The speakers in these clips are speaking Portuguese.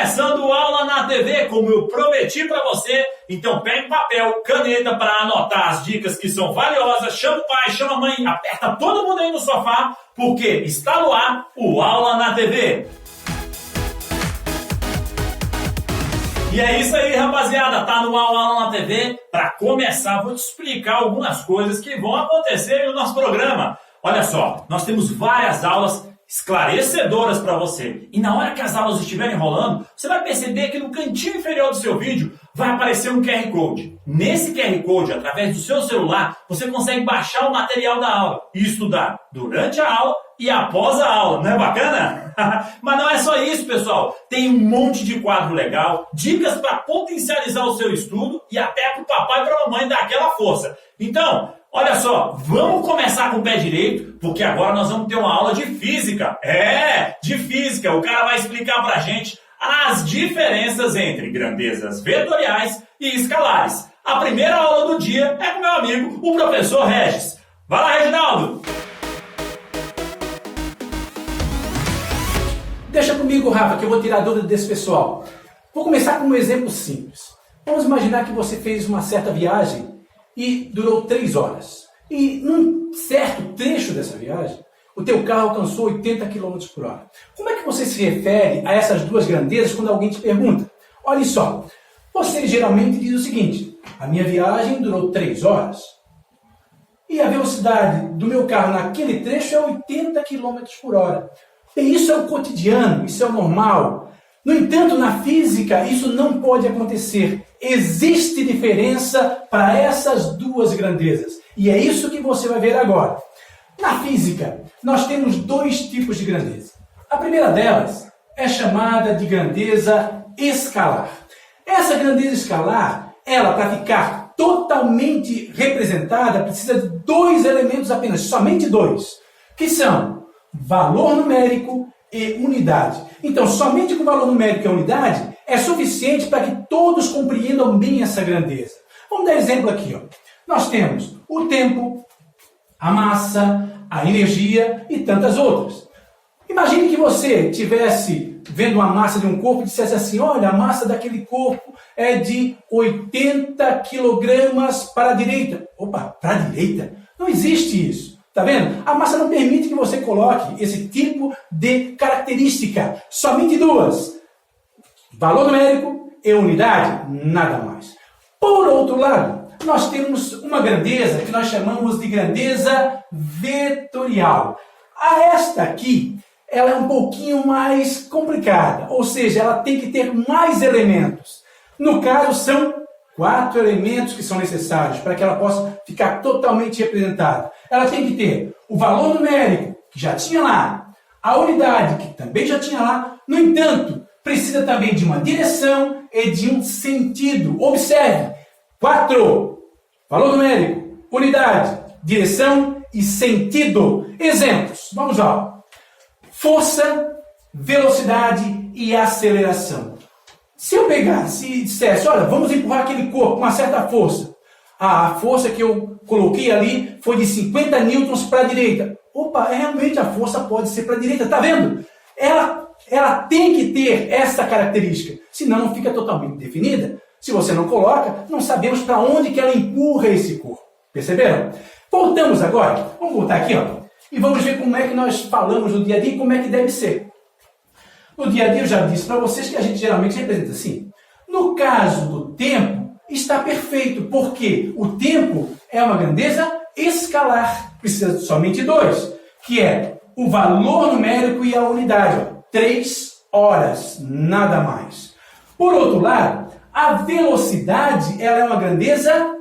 começando Aula na TV, como eu prometi para você. Então pega papel, caneta para anotar as dicas que são valiosas. Chama o pai, chama a mãe, aperta todo mundo aí no sofá, porque está no ar o Aula na TV. E é isso aí, rapaziada, tá no Aula na TV. Para começar, vou te explicar algumas coisas que vão acontecer no nosso programa. Olha só, nós temos várias aulas esclarecedoras para você. E na hora que as aulas estiverem rolando, você vai perceber que no cantinho inferior do seu vídeo vai aparecer um QR Code. Nesse QR Code, através do seu celular, você consegue baixar o material da aula e estudar durante a aula e após a aula. Não é bacana? Mas não é só isso, pessoal. Tem um monte de quadro legal, dicas para potencializar o seu estudo e até para o papai e para a mamãe dar aquela força. Então, olha só, vamos começar com o pé direito, porque agora nós vamos ter uma aula de física. De física. O cara vai explicar pra gente as diferenças entre grandezas vetoriais e escalares. A primeira aula do dia é com meu amigo, o professor Regis. Vai lá, Reginaldo! Deixa comigo, Rafa, que eu vou tirar a dúvida desse pessoal. Vou começar com um exemplo simples. Vamos imaginar que você fez uma certa viagem e durou 3 horas. E num certo trecho dessa viagem, o teu carro alcançou 80 km por hora. Como é que você se refere a essas duas grandezas quando alguém te pergunta? Olha só, você geralmente diz o seguinte: a minha viagem durou 3 horas e a velocidade do meu carro naquele trecho é 80 km por hora. E isso é o cotidiano, isso é o normal. No entanto, na física, isso não pode acontecer. Existe diferença para essas duas grandezas. E é isso que você vai ver agora. Na física, nós temos 2 tipos de grandeza. A primeira delas é chamada de grandeza escalar. Essa grandeza escalar, ela para ficar totalmente representada, precisa de 2 elementos apenas, somente 2, que são valor numérico e unidade. Então, somente com o valor numérico e a unidade é suficiente para que todos compreendam bem essa grandeza. Vamos dar exemplo aqui. Nós temos o tempo, a massa, a energia e tantas outras. Imagine que você estivesse vendo uma massa de um corpo e dissesse assim: olha, a massa daquele corpo é de 80 quilogramas para a direita. Opa, para a direita? Não existe isso. Tá vendo? A massa não permite que você coloque esse tipo de característica. Somente 2. Valor numérico e unidade, nada mais. Por outro lado, nós temos uma grandeza que nós chamamos de grandeza vetorial. Esta aqui, ela é um pouquinho mais complicada, ou seja, ela tem que ter mais elementos. No caso, são 4 elementos que são necessários para que ela possa ficar totalmente representada. Ela tem que ter o valor numérico, que já tinha lá, a unidade, que também já tinha lá. No entanto, precisa também de uma direção e de um sentido. Observe, 4, valor numérico, unidade, direção e sentido. Exemplos, vamos lá. Força, velocidade e aceleração. Se eu pegasse e dissesse, olha, vamos empurrar aquele corpo com uma certa força. A força que eu coloquei ali foi de 50 newtons para a direita. Opa, realmente a força pode ser para a direita, tá vendo? Ela tem que ter essa característica, senão não fica totalmente definida. Se você não coloca, não sabemos para onde que ela empurra esse corpo. Perceberam? Voltamos agora, vamos voltar aqui, e vamos ver como é que nós falamos no dia a dia e como é que deve ser. No dia a dia eu já disse para vocês que a gente geralmente representa assim. No caso do tempo, está perfeito, porque o tempo é uma grandeza escalar. Precisa de somente 2, que é o valor numérico e a unidade. 3 horas, nada mais. Por outro lado, a velocidade ela é uma grandeza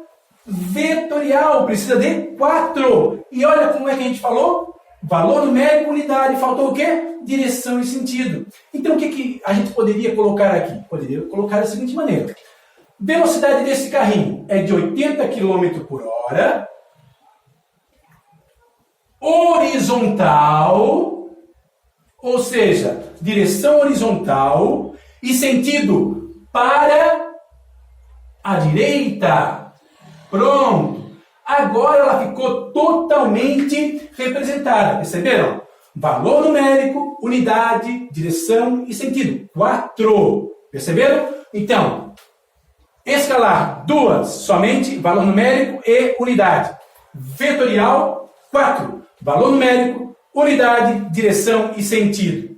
vetorial, precisa de 4. E olha como é que a gente falou? Valor numérico, unidade. Faltou o quê? Direção e sentido. Então, o que a gente poderia colocar aqui? Poderia colocar da seguinte maneira. Velocidade desse carrinho é de 80 km por hora. Horizontal, ou seja, direção horizontal e sentido para a direita. Pronto. Agora ela ficou totalmente representada. Perceberam? Valor numérico, unidade, direção e sentido. 4. Perceberam? Então, escalar 2, somente valor numérico e unidade. Vetorial, 4, valor numérico, unidade, direção e sentido.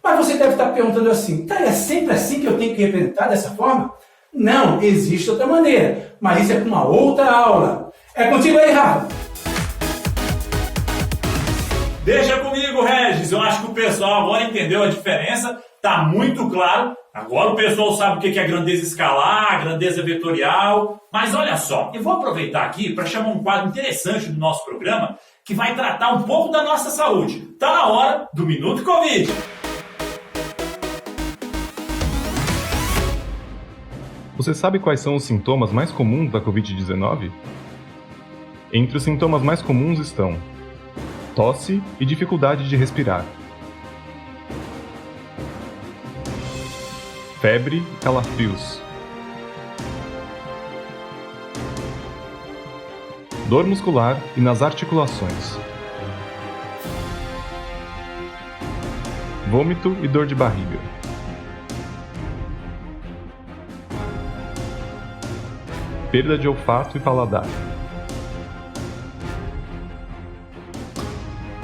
Mas você deve estar perguntando assim, tá, é sempre assim que eu tenho que representar dessa forma? Não, existe outra maneira, mas isso é para uma outra aula. É contigo aí, Rafa. Deixa comigo, Regis. Eu acho que o pessoal agora entendeu a diferença. Tá muito claro. Agora o pessoal sabe o que é grandeza escalar, grandeza vetorial. Mas olha só, eu vou aproveitar aqui para chamar um quadro interessante do nosso programa que vai tratar um pouco da nossa saúde. Tá na hora do Minuto Covid. Você sabe quais são os sintomas mais comuns da Covid-19? Entre os sintomas mais comuns estão tosse e dificuldade de respirar, febre e calafrios, dor muscular e nas articulações, vômito e dor de barriga, perda de olfato e paladar.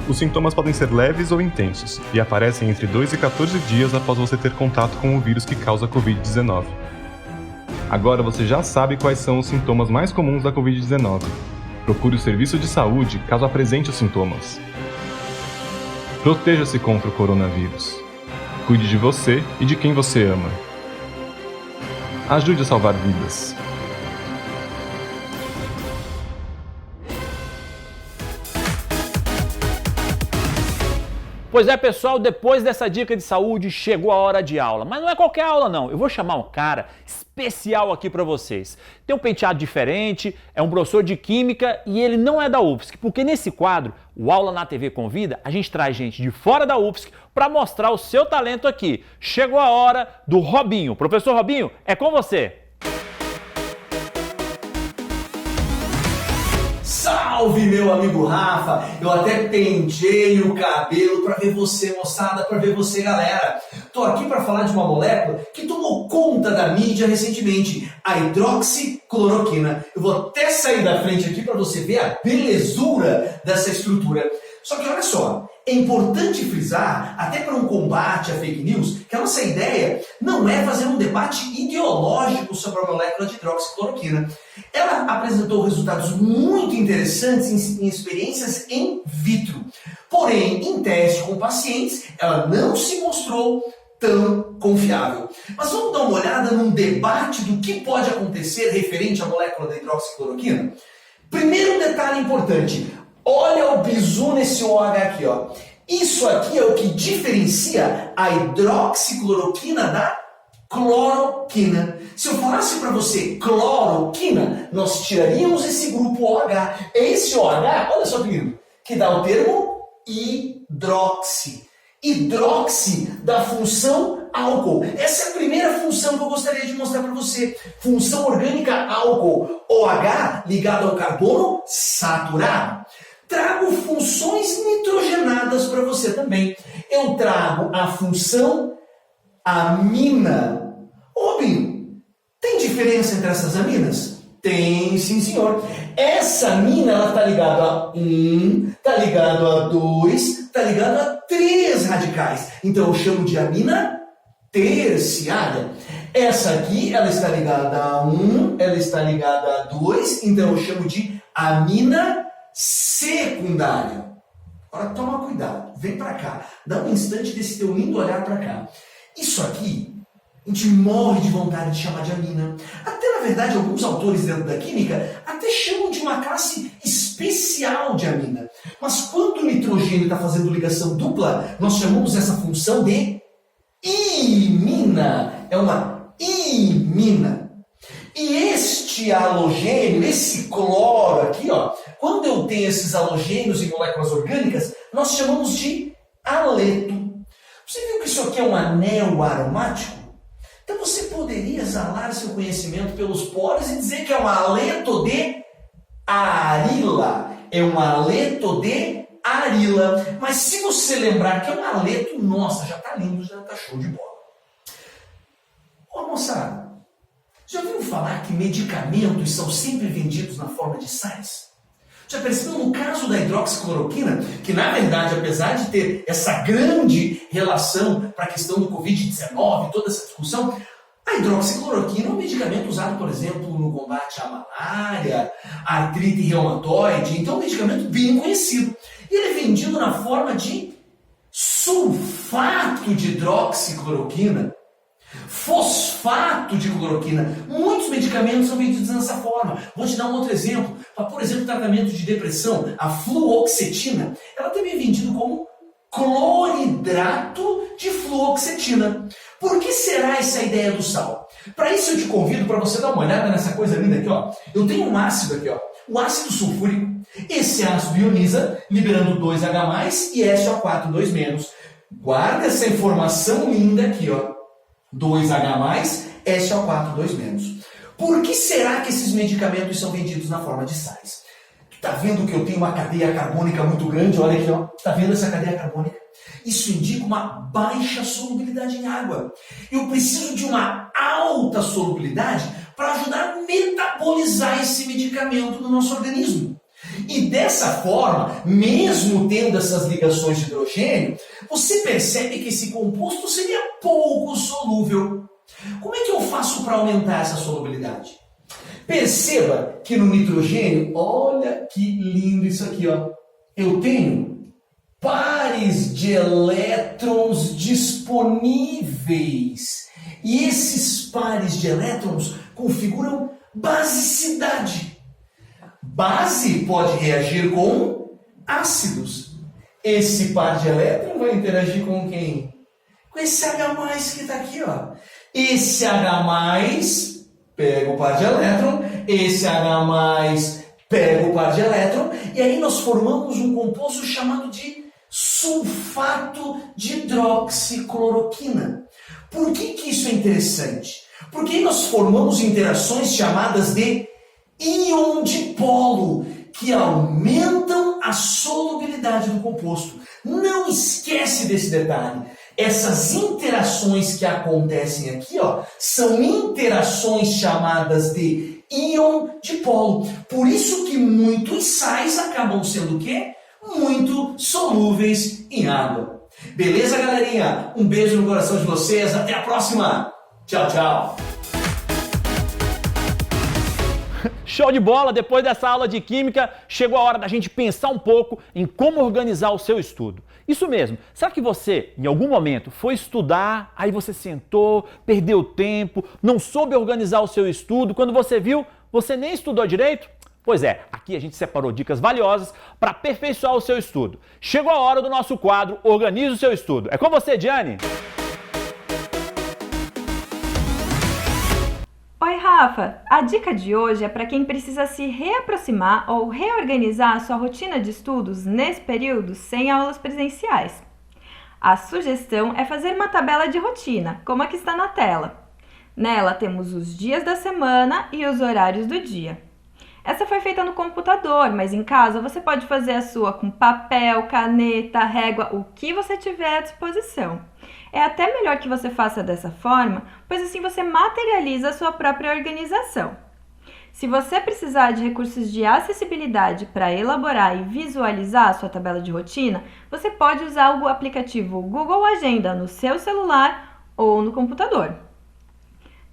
Os sintomas podem ser leves ou intensos e aparecem entre 2 e 14 dias após você ter contato com o vírus que causa a Covid-19. Agora você já sabe quais são os sintomas mais comuns da Covid-19. Procure o serviço de saúde caso apresente os sintomas. Proteja-se contra o coronavírus. Cuide de você e de quem você ama. Ajude a salvar vidas. Pois é, pessoal, depois dessa dica de saúde, chegou a hora de aula. Mas não é qualquer aula, não. Eu vou chamar um cara especial aqui para vocês. Tem um penteado diferente, é um professor de Química e ele não é da UFSC, porque nesse quadro, o Aula na TV Convida, a gente traz gente de fora da UFSC para mostrar o seu talento aqui. Chegou a hora do Robinho. Professor Robinho, é com você. Salve, meu amigo Rafa! Eu até pentei o cabelo para ver você, moçada, para ver você, galera. Tô aqui para falar de uma molécula que tomou conta da mídia recentemente, a hidroxicloroquina. Eu vou até sair da frente aqui para você ver a belezura dessa estrutura. Só que olha só, é importante frisar, até para um combate a fake news, que a nossa ideia não é fazer um debate ideológico sobre a molécula de hidroxicloroquina. Ela apresentou resultados muito interessantes em experiências in vitro. Porém, em teste com pacientes, ela não se mostrou tão confiável. Mas vamos dar uma olhada num debate do que pode acontecer referente à molécula da hidroxicloroquina? Primeiro detalhe importante. Olha o bizu nesse OH aqui, ó. Isso aqui é o que diferencia a hidroxicloroquina da cloroquina. Se eu falasse para você cloroquina, nós tiraríamos esse grupo OH. É esse OH, olha só que lindo, que dá o termo hidroxi. Hidroxi da função álcool. Essa é a primeira função que eu gostaria de mostrar para você. Função orgânica álcool. OH ligado ao carbono saturado. Trago funções nitrogenadas para você também. Eu trago a função amina. Robinho, tem diferença entre essas aminas? Tem, sim, senhor. Essa amina, ela está ligada a 1, está ligado a 2, está ligado a 3 radicais. Então eu chamo de amina terciária. Essa aqui, ela está ligada a 1, ela está ligada a 2, então eu chamo de amina secundária. Agora toma cuidado, vem para cá, dá um instante desse teu lindo olhar para cá. Isso aqui, a gente morre de vontade de chamar de amina. Até na verdade, alguns autores dentro da química até chamam de uma classe especial de amina. Mas quando o nitrogênio está fazendo ligação dupla, nós chamamos essa função de imina. É uma imina. E este halogênio, esse cloro aqui, ó, quando eu tenho esses halogênios em moléculas orgânicas, nós chamamos de haleto. Você viu que isso aqui é um anel aromático? Então você poderia exalar seu conhecimento pelos poros e dizer que é um haleto de arila. É um haleto de arila. Mas se você lembrar que é um haleto, nossa, já está lindo, já está show de bola. Ô moçada, já ouviram falar que medicamentos são sempre vendidos na forma de sais? Já percebeu no caso da hidroxicloroquina, que na verdade, apesar de ter essa grande relação para a questão do Covid-19, toda essa discussão, a hidroxicloroquina é um medicamento usado, por exemplo, no combate à malária, à artrite reumatoide, então é um medicamento bem conhecido. E ele é vendido na forma de sulfato de hidroxicloroquina, fosfato de cloroquina. Muitos medicamentos são vendidos dessa forma. Vou te dar um outro exemplo. Por exemplo, tratamento de depressão, a fluoxetina, ela também é vendida como cloridrato de fluoxetina. Por que será essa ideia do sal? Para isso eu te convido para você dar uma olhada nessa coisa linda aqui, ó. Eu tenho um ácido aqui, ó, o ácido sulfúrico. Esse ácido ioniza, liberando 2H+, e SO4, 2-. Guarda essa informação linda aqui, ó. 2H+, SO4, 2-. Por que será que esses medicamentos são vendidos na forma de sais? Tá vendo que eu tenho uma cadeia carbônica muito grande? Olha aqui, ó. Tá vendo essa cadeia carbônica? Isso indica uma baixa solubilidade em água. Eu preciso de uma alta solubilidade para ajudar a metabolizar esse medicamento no nosso organismo. E dessa forma, mesmo tendo essas ligações de hidrogênio, você percebe que esse composto seria pouco solúvel. Como é que eu faço para aumentar essa solubilidade? Perceba que no nitrogênio, olha que lindo isso aqui, ó. Eu tenho pares de elétrons disponíveis. E esses pares de elétrons configuram basicidade. Base pode reagir com ácidos. Esse par de elétrons vai interagir com quem? Com esse H+ que está aqui, ó. Esse H+ pega o par de elétron, esse H+ pega o par de elétron, e aí nós formamos um composto chamado de sulfato de hidroxicloroquina. Por que isso é interessante? Porque aí nós formamos interações chamadas de íon dipolo, que aumentam a solubilidade do composto. Não esquece desse detalhe. Essas interações que acontecem aqui, ó, são interações chamadas de íon dipolo. Por isso que muitos sais acabam sendo o quê? Muito solúveis em água. Beleza, galerinha? Um beijo no coração de vocês. Até a próxima. Tchau, tchau. Show de bola! Depois dessa aula de química, chegou a hora da gente pensar um pouco em como organizar o seu estudo. Isso mesmo, será que você, em algum momento, foi estudar, aí você sentou, perdeu tempo, não soube organizar o seu estudo, quando você viu, você nem estudou direito? Pois é, aqui a gente separou dicas valiosas para aperfeiçoar o seu estudo. Chegou a hora do nosso quadro Organize o Seu Estudo. É com você, Diane! Oi, Rafa! A dica de hoje é para quem precisa se reaproximar ou reorganizar a sua rotina de estudos nesse período sem aulas presenciais. A sugestão é fazer uma tabela de rotina, como a que está na tela. Nela temos os dias da semana e os horários do dia. Essa foi feita no computador, mas em casa você pode fazer a sua com papel, caneta, régua, o que você tiver à disposição. É até melhor que você faça dessa forma, pois assim você materializa a sua própria organização. Se você precisar de recursos de acessibilidade para elaborar e visualizar a sua tabela de rotina, você pode usar o aplicativo Google Agenda no seu celular ou no computador.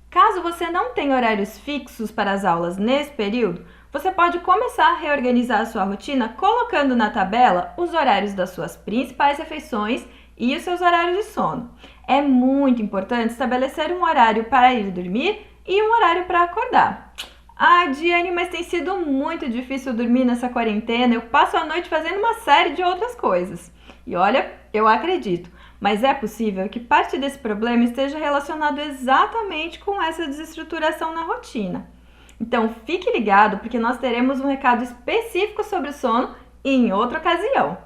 Caso você não tenha horários fixos para as aulas nesse período, você pode começar a reorganizar a sua rotina colocando na tabela os horários das suas principais refeições e os seus horários de sono. É muito importante estabelecer um horário para ir dormir e um horário para acordar. Ah, Diane, mas tem sido muito difícil dormir nessa quarentena. Eu passo a noite fazendo uma série de outras coisas. E olha, eu acredito, mas é possível que parte desse problema esteja relacionado exatamente com essa desestruturação na rotina. Então fique ligado, porque nós teremos um recado específico sobre o sono em outra ocasião.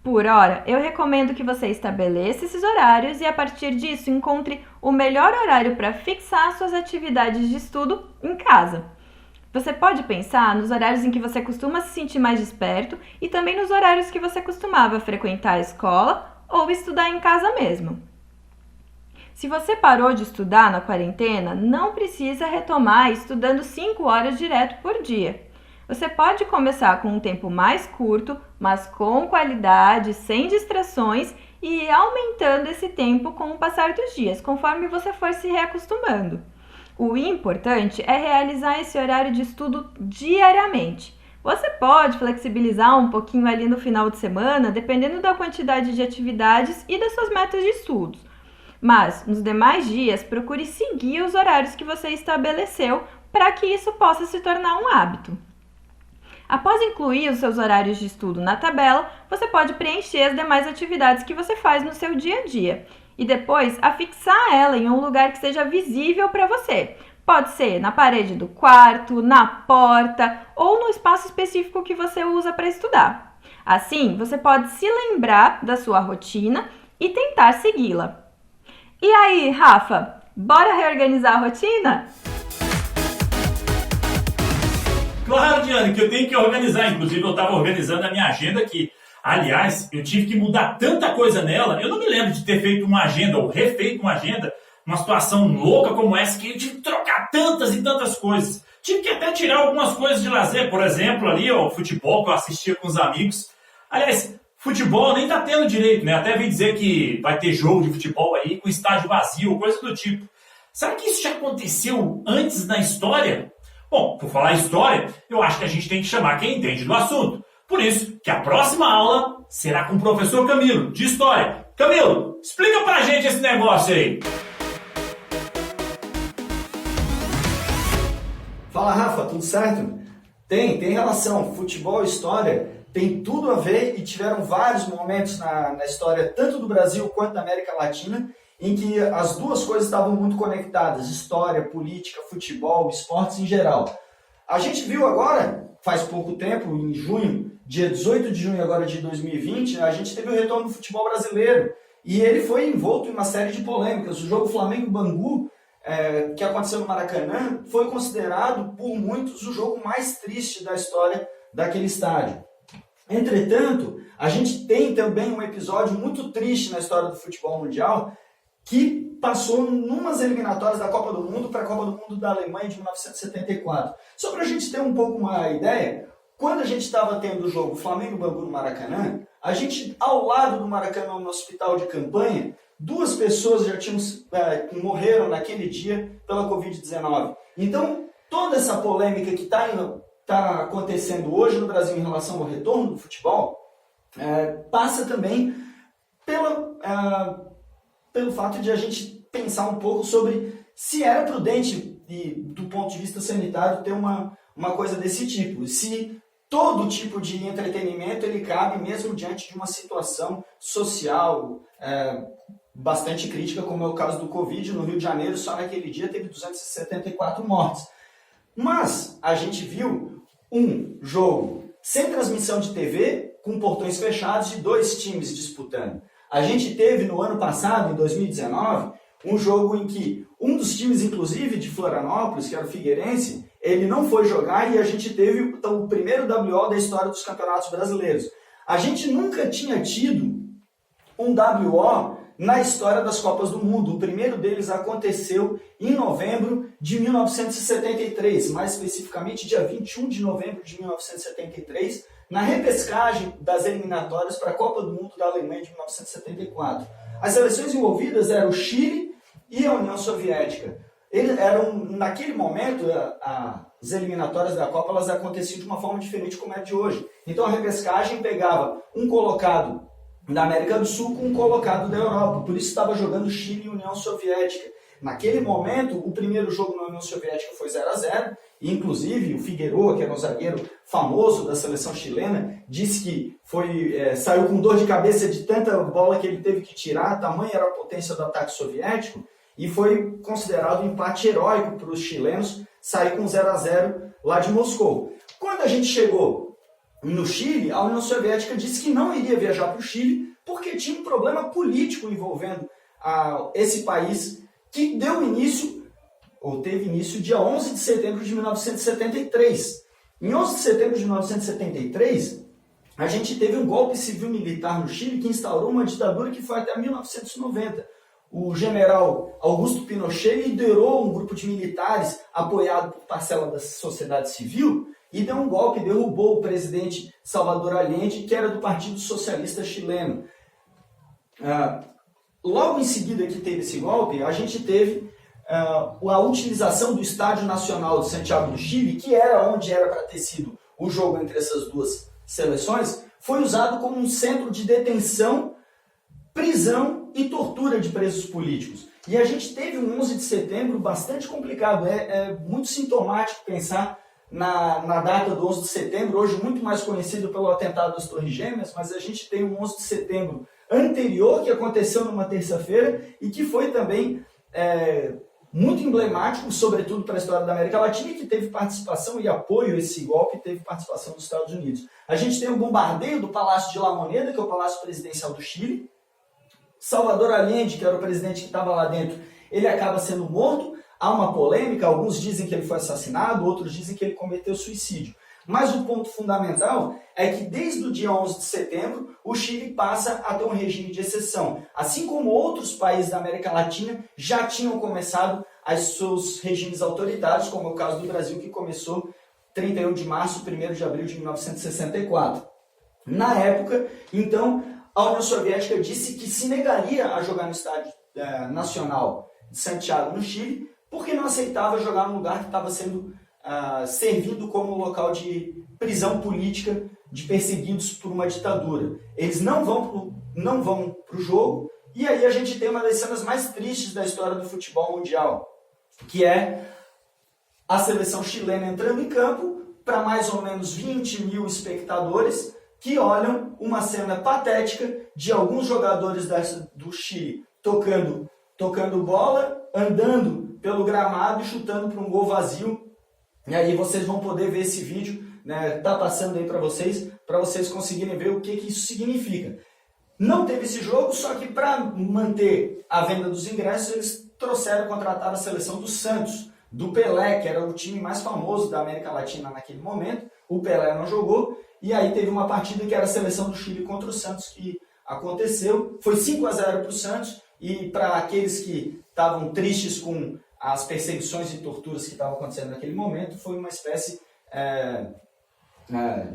Por hora, eu recomendo que você estabeleça esses horários e a partir disso encontre o melhor horário para fixar suas atividades de estudo em casa. Você pode pensar nos horários em que você costuma se sentir mais desperto e também nos horários que você costumava frequentar a escola ou estudar em casa mesmo. Se você parou de estudar na quarentena, não precisa retomar estudando 5 horas direto por dia. Você pode começar com um tempo mais curto, mas com qualidade, sem distrações e ir aumentando esse tempo com o passar dos dias, conforme você for se reacostumando. O importante é realizar esse horário de estudo diariamente. Você pode flexibilizar um pouquinho ali no final de semana, dependendo da quantidade de atividades e das suas metas de estudos. Mas, nos demais dias, procure seguir os horários que você estabeleceu para que isso possa se tornar um hábito. Após incluir os seus horários de estudo na tabela, você pode preencher as demais atividades que você faz no seu dia a dia e depois afixar ela em um lugar que seja visível para você. Pode ser na parede do quarto, na porta ou no espaço específico que você usa para estudar. Assim, você pode se lembrar da sua rotina e tentar segui-la. E aí, Rafa, bora reorganizar a rotina? Claro, Diane, que eu tenho que organizar. Inclusive, eu estava organizando a minha agenda aqui. Aliás, eu tive que mudar tanta coisa nela. Eu não me lembro de ter feito uma agenda ou refeito uma agenda numa situação louca como essa, que eu tive que trocar tantas e tantas coisas. Tive que até tirar algumas coisas de lazer. Por exemplo, ali, o futebol que eu assistia com os amigos. Aliás, futebol nem tá tendo direito, né? Até vi dizer que vai ter jogo de futebol aí com estádio vazio, coisa do tipo. Será que isso já aconteceu antes na história? Bom, por falar em história, eu acho que a gente tem que chamar quem entende do assunto. Por isso que a próxima aula será com o professor Camilo, de História. Camilo, explica pra gente esse negócio aí. Fala, Rafa, tudo certo? Tem relação. Futebol e história tem tudo a ver e tiveram vários momentos na história, tanto do Brasil quanto da América Latina, em que as duas coisas estavam muito conectadas, história, política, futebol, esportes em geral. A gente viu agora, faz pouco tempo, em junho, dia 18 de junho agora de 2020, a gente teve o retorno do futebol brasileiro e ele foi envolto em uma série de polêmicas. O jogo Flamengo-Bangu, que aconteceu no Maracanã, foi considerado por muitos o jogo mais triste da história daquele estádio. Entretanto, a gente tem também um episódio muito triste na história do futebol mundial que passou numas eliminatórias da Copa do Mundo para a Copa do Mundo da Alemanha de 1974. Só para a gente ter um pouco uma ideia, quando a gente estava tendo o jogo Flamengo-Bangu no Maracanã, a gente, ao lado do Maracanã, no hospital de campanha, 2 pessoas já morreram naquele dia pela Covid-19. Então, toda essa polêmica que está acontecendo hoje no Brasil em relação ao retorno do futebol, passa também pelo fato de a gente pensar um pouco sobre se era prudente, do ponto de vista sanitário, ter uma coisa desse tipo. Se todo tipo de entretenimento ele cabe mesmo diante de uma situação social bastante crítica, como é o caso do Covid. No Rio de Janeiro, só naquele dia teve 274 mortes. Mas a gente viu um jogo sem transmissão de TV, com portões fechados, de 2 times disputando. A gente teve no ano passado, em 2019, um jogo em que um dos times, inclusive, de Florianópolis, que era o Figueirense, ele não foi jogar e a gente teve o primeiro WO da história dos campeonatos brasileiros. A gente nunca tinha tido um WO na história das Copas do Mundo. O primeiro deles aconteceu em novembro de 1973, mais especificamente dia 21 de novembro de 1973, na repescagem das eliminatórias para a Copa do Mundo da Alemanha de 1974. As seleções envolvidas eram o Chile e a União Soviética. Naquele momento, as eliminatórias da Copa elas aconteciam de uma forma diferente como é de hoje. Então a repescagem pegava um colocado da América do Sul com um colocado da Europa. Por isso estava jogando Chile e União Soviética. Naquele momento, o primeiro jogo na União Soviética foi 0-0, e inclusive o Figueroa, que era um zagueiro famoso da seleção chilena, disse que saiu com dor de cabeça de tanta bola que ele teve que tirar, tamanha era a potência do ataque soviético, e foi considerado um empate heróico para os chilenos sair com 0-0 lá de Moscou. Quando a gente chegou no Chile, a União Soviética disse que não iria viajar para o Chile porque tinha um problema político envolvendo esse país, que teve início dia 11 de setembro de 1973. Em 11 de setembro de 1973, a gente teve um golpe civil-militar no Chile que instaurou uma ditadura que foi até 1990. o general Augusto Pinochet liderou um grupo de militares apoiado por parcela da sociedade civil e deu um golpe, derrubou o presidente Salvador Allende, que era do Partido Socialista Chileno. Logo em seguida que teve esse golpe, a gente teve a utilização do Estádio Nacional de Santiago do Chile, que era onde era para ter sido o jogo entre essas duas seleções, foi usado como um centro de detenção, prisão e tortura de presos políticos. E a gente teve um 11 de setembro bastante complicado. É muito sintomático pensar na data do 11 de setembro, hoje muito mais conhecido pelo atentado das Torres Gêmeas, mas a gente tem um 11 de setembro anterior, que aconteceu numa terça-feira e que foi também muito emblemático, sobretudo para a história da América Latina, e que teve participação e apoio a esse golpe, teve participação dos Estados Unidos. A gente tem o bombardeio do Palácio de La Moneda, que é o Palácio Presidencial do Chile. Salvador Allende, que era o presidente que estava lá dentro, ele acaba sendo morto. Há uma polêmica, alguns dizem que ele foi assassinado, outros dizem que ele cometeu suicídio. Mas o ponto fundamental é que desde o dia 11 de setembro, o Chile passa a ter um regime de exceção. Assim como outros países da América Latina já tinham começado os seus regimes autoritários, como é o caso do Brasil, que começou 31 de março, 1º de abril de 1964. Na época, então, a União Soviética disse que se negaria a jogar no Estádio Nacional de Santiago, no Chile, porque não aceitava jogar num lugar que estava sendo servindo como local de prisão política de perseguidos por uma ditadura. Eles não vão para o jogo, e aí a gente tem uma das cenas mais tristes da história do futebol mundial, que é a seleção chilena entrando em campo para mais ou menos 20 mil espectadores que olham uma cena patética de alguns jogadores do Chile tocando bola, andando pelo gramado e chutando para um gol vazio. E aí vocês vão poder ver esse vídeo, né, tá passando aí para vocês conseguirem ver o que isso significa. Não teve esse jogo, só que para manter a venda dos ingressos, eles contrataram a seleção do Santos, do Pelé, que era o time mais famoso da América Latina naquele momento. O Pelé não jogou, e aí teve uma partida que era a seleção do Chile contra o Santos, que aconteceu. Foi 5-0 para o Santos, e para aqueles que estavam tristes com as perseguições e torturas que estavam acontecendo naquele momento, foi uma espécie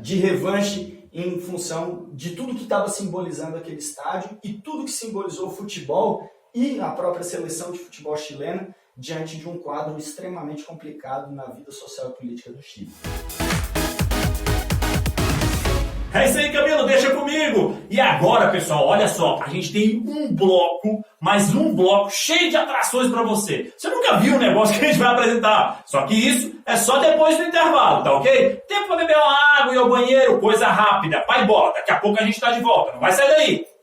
de revanche em função de tudo que estava simbolizando aquele estádio e tudo que simbolizou o futebol e a própria seleção de futebol chilena diante de um quadro extremamente complicado na vida social e política do Chile. É isso aí, Camilo, deixa comigo! E agora, pessoal, olha só, a gente tem mais um bloco cheio de atrações pra você. Você nunca viu um negócio que a gente vai apresentar, só que isso é só depois do intervalo, tá ok? Tempo pra beber uma água e ir ao banheiro, coisa rápida. Vai embora, daqui a pouco a gente tá de volta, não vai sair daí!